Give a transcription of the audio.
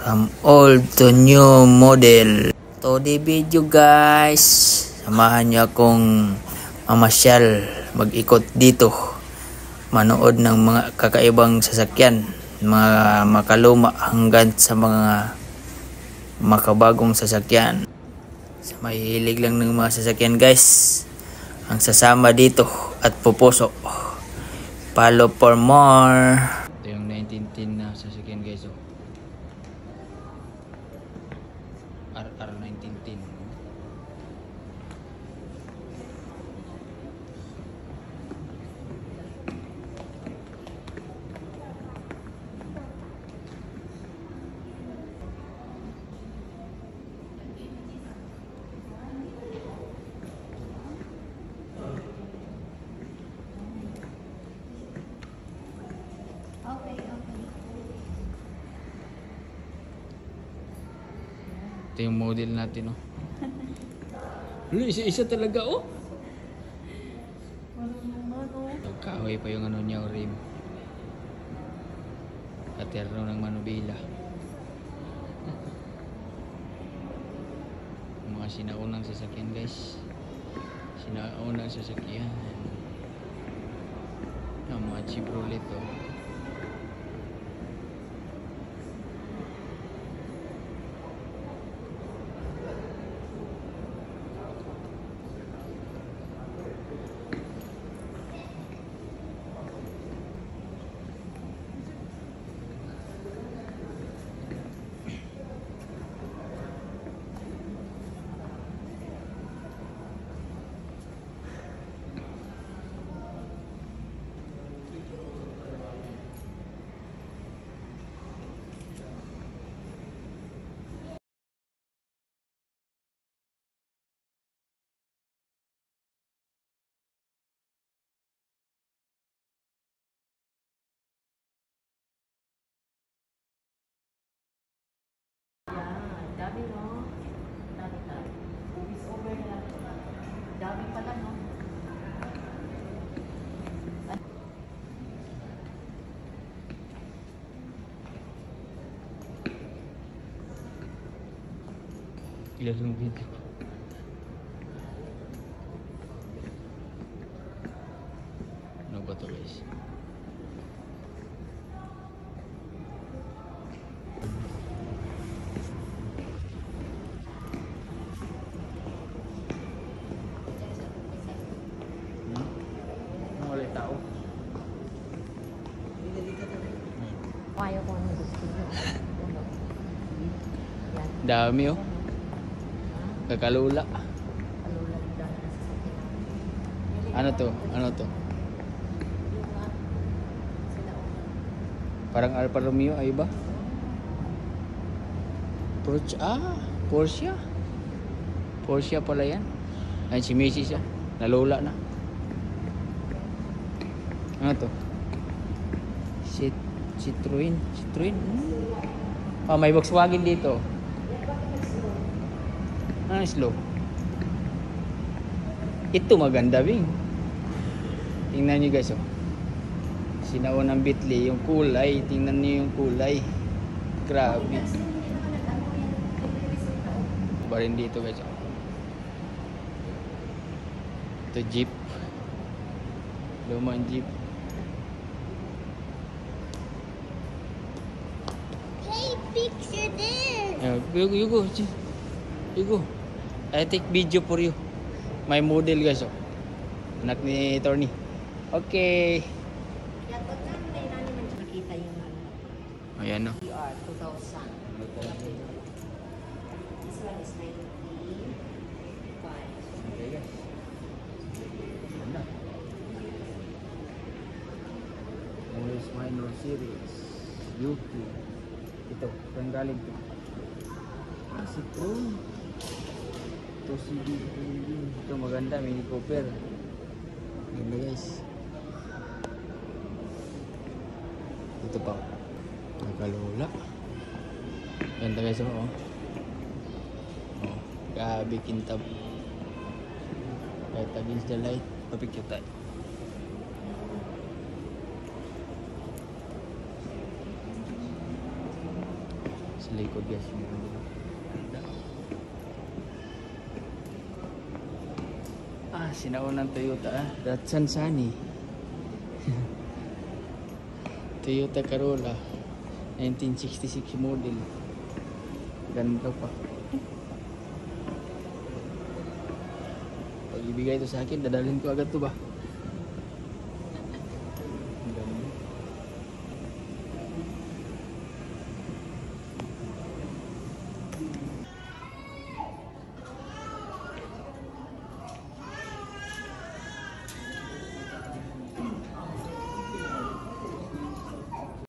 From old to new model. Today video guys, samahan niyo akong mamasyal, mag-ikot dito. Manood ng mga kakaibang sasakyan, mga makaluma hanggang sa mga makabagong sasakyan. Sa mahilig lang ng mga sasakyan guys, ang sasama dito at pupuso. Follow for more. Ito yung 1910 na sasakyan guys. RR 1910. Ito yung model natin, oh. Isa talaga, oh. Kahoy pa yung ano niya, rim. Katerno ng manubila. Mga sinaunang sasakyan, guys. Sinaunang sasakyan. Ang mga Chevrolet, oh. Dami, no? Dami tayo. Is over na lang. Dami pala, no? Ilan yung video? Ano ba ito guys? Tao. Ayaw ko ang gusto nyo. Dami, oh. Kakalula. Kalula yung dami na sasakyan. Ano to? Ano to? Parang Alfa Romeo, ay ba? Porsche. Porsche. Porsche pala yan. Ay, si Macy siya. Nalula na. Ano to? Citroen. Citroen. May Volkswagen dito. Slow. Ito maganda, Bing. Tingnan nyo guys, oh. Sinaon ng Bentley, yung kulay. Tingnan nyo yung kulay. Grabe. Ba rin dito guys, oh. Ito Jeep. Lumang Jeep. Picture there. You go. You go. I take video for you. My model guys, oh. Anak ni Tony. Okay. Nakita yung Ayan, no. PR 2000. This one is 95. Okay guys. Ganda. Always minor series. Yuki. Ito, saan galing ito? Citroen. Ito CD. Ito maganda, Mini Cooper. Ganda guys. Ito pa. Nakalula. Ganda guys, oh. Oh, grabe kintab. Right against the light. Papicture tayo. sa likod guys. Ganda. Sinaunang Toyota Datsun Sunny. Toyota Corolla 1966 model. Ganda pa. Pag ibigay ito sa akin, dadalhin ko agad to ba?